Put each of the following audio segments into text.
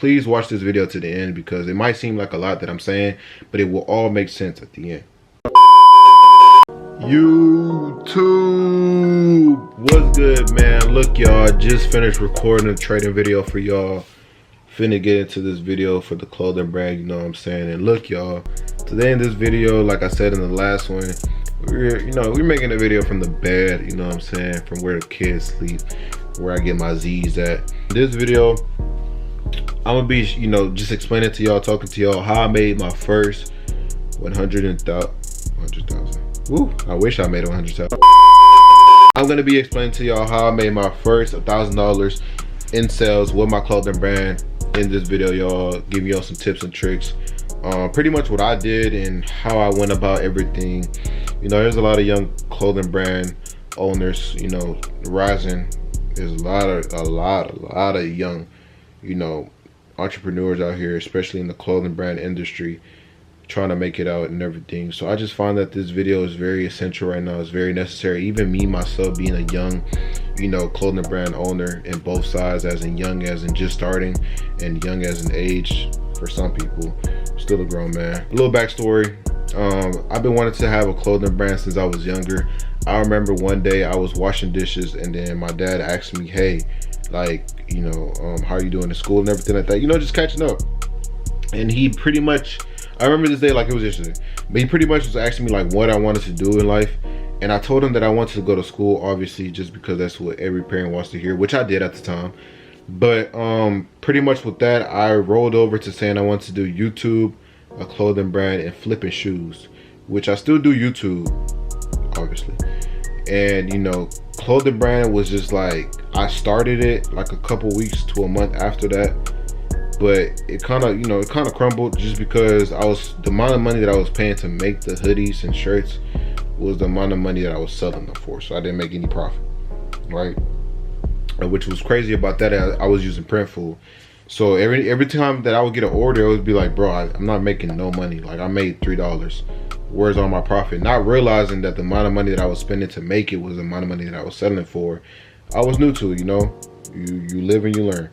please watch this video to the end, because it might seem like a lot that I'm saying, but it will all make sense at the end. YouTube, what's good, man? Look, y'all, just finished recording a trading video for y'all. Finna get into this video for the clothing brand, you know what I'm saying? And look, y'all, today in this video, like I said in the last one, we're making a video from the bed, you know what I'm saying, from where the kids sleep, where I get my Z's at. This video, I'm gonna be, just explaining to y'all, talking to y'all how I made my first 100,000. Woo, I wish I made 100,000. I'm gonna be explaining to y'all how I made my first $1,000 in sales with my clothing brand in this video, y'all. Giving y'all some tips and tricks, pretty much what I did and how I went about everything. There's a lot of young clothing brand owners, rising. There's a lot of young, entrepreneurs out here, especially in the clothing brand industry, trying to make it out and everything. So I just find that this video is very essential right now. It's very necessary. Even me myself, being a young, clothing brand owner in both sides, as in young as in just starting and young as in age for some people, still a grown man. A little backstory. I've been wanting to have a clothing brand since I was younger. I remember one day I was washing dishes and then my dad asked me, hey, like, how are you doing in school and everything like that, just catching up. And he pretty much, I remember this day like it was yesterday, but he pretty much was asking me like what I wanted to do in life. And I told him that I wanted to go to school, obviously, just because that's what every parent wants to hear, which I did at the time. But pretty much with that, I rolled over to saying I wanted to do YouTube, a clothing brand, and flipping shoes, which I still do YouTube, obviously. And clothing brand was just like, I started it like a couple weeks to a month after that, but it kind of crumbled, just because the amount of money that I was paying to make the hoodies and shirts was the amount of money that I was selling them for, so I didn't make any profit, right? Which was crazy about that, I was using Printful. So every time that I would get an order, it would be like, bro, I'm not making no money. Like, I made $3. Where's all my profit? Not realizing that the amount of money that I was spending to make it was the amount of money that I was selling for. I was new to it, you live and you learn.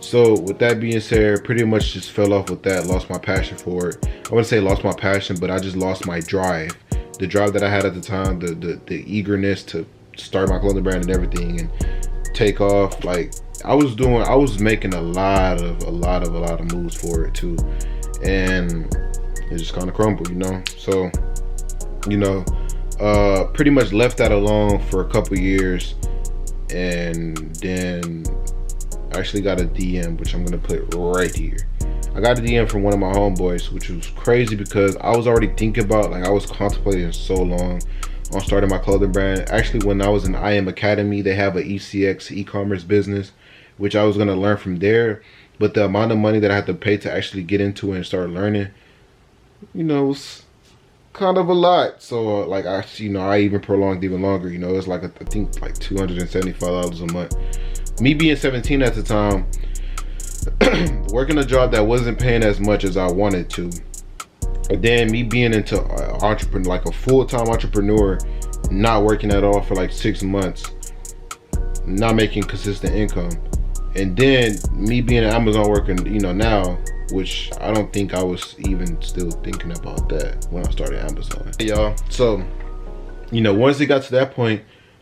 So with that being said, pretty much just fell off with that, lost my passion for it. I wouldn't say lost my passion, but I just lost my drive. The drive that I had at the time, the eagerness to start my clothing brand and everything and take off. Like, I was making a lot of moves for it too, and it just kind of crumbled, So, pretty much left that alone for a couple years, and then I actually got a DM, which I'm gonna put right here. I got a DM from one of my homeboys, which was crazy because I was already thinking about, like, I was contemplating so long on starting my clothing brand. Actually, when I was in I Am Academy, they have a ECX e-commerce business, which I was gonna learn from there. But the amount of money that I had to pay to actually get into it and start learning, was kind of a lot. So like, I even prolonged even longer. It was like, I think like $275 a month. Me being 17 at the time, working a job that wasn't paying as much as I wanted to, and then me being into entrepreneur, like a full-time entrepreneur, not working at all for like 6 months, not making consistent income, and then me being an Amazon worker, now, which I don't think I was even still thinking about that when I started Amazon, y'all. So, once it got to that point,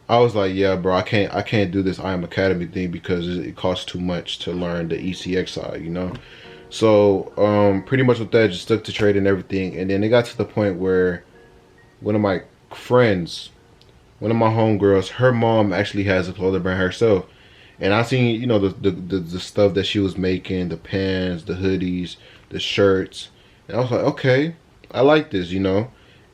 I was like, yeah, bro, I can't do this I Am Academy thing because it costs too much to learn the ECX side, So pretty much with that, just stuck to trade and everything. And then it got to the point where one of my friends, one of my homegirls, her mom actually has a clothing brand herself. And I seen, the stuff that she was making, the pants, the hoodies, the shirts. And I was like, okay, I like this,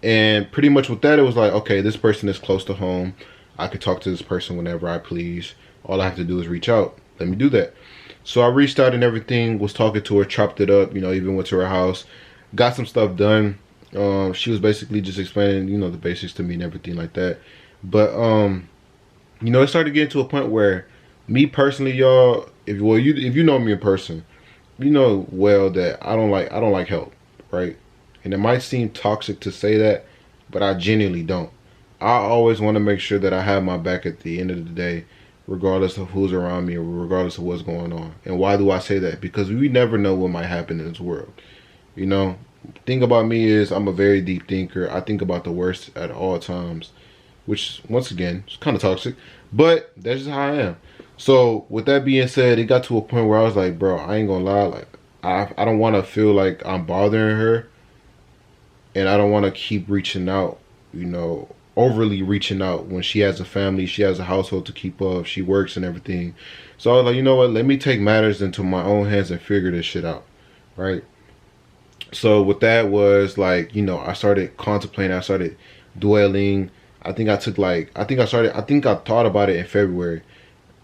And pretty much with that, it was like, okay, this person is close to home. I could talk to this person whenever I please. All I have to do is reach out. Let me do that. So I reached out and everything, was talking to her, chopped it up, even went to her house, got some stuff done. She was basically just explaining, the basics to me and everything like that. But, it started getting to a point where me personally, y'all, if you know me in person, you know well that I don't like help, right? And it might seem toxic to say that, but I genuinely don't. I always want to make sure that I have my back at the end of the day regardless of who's around me or regardless of what's going on. And why do I say that? Because we never know what might happen in this world. You know, thing about me is I'm a very deep thinker. I think about the worst at all times, which once again is kind of toxic, but that's just how I am. So with that being said, it got to a point where I was like, bro, I ain't gonna lie, like I don't want to feel like I'm bothering her, and I don't want to keep reaching out, you know, overly reaching out when she has a family, she has a household to keep up, she works and everything. So I was like, you know what, let me take matters into my own hands and figure this shit out, right? So with that was like, you know, I started contemplating, I started dwelling. I think I thought about it in February.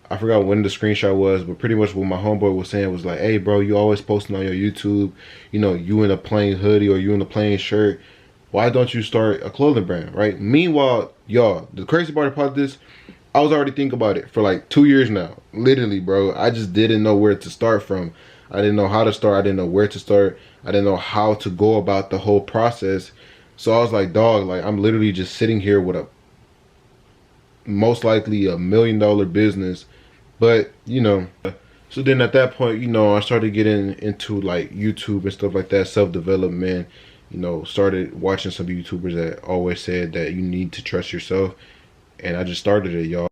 I forgot when the screenshot was, but pretty much what my homeboy was saying was like, hey bro, you always posting on your YouTube, you know, you in a plain hoodie or you in a plain shirt. Why don't you start a clothing brand, right? Meanwhile, y'all, the crazy part about this, I was already thinking about it for like 2 years now. Literally, bro. I just didn't know where to start from. I didn't know how to start. I didn't know where to start. I didn't know how to go about the whole process. So I was like, dog, like I'm literally just sitting here with a most likely $1 million business. But, you know, so then at that point, you know, I started getting into like YouTube and stuff like that, self-development, you know, started watching some YouTubers that always said that you need to trust yourself. And I just started it, y'all.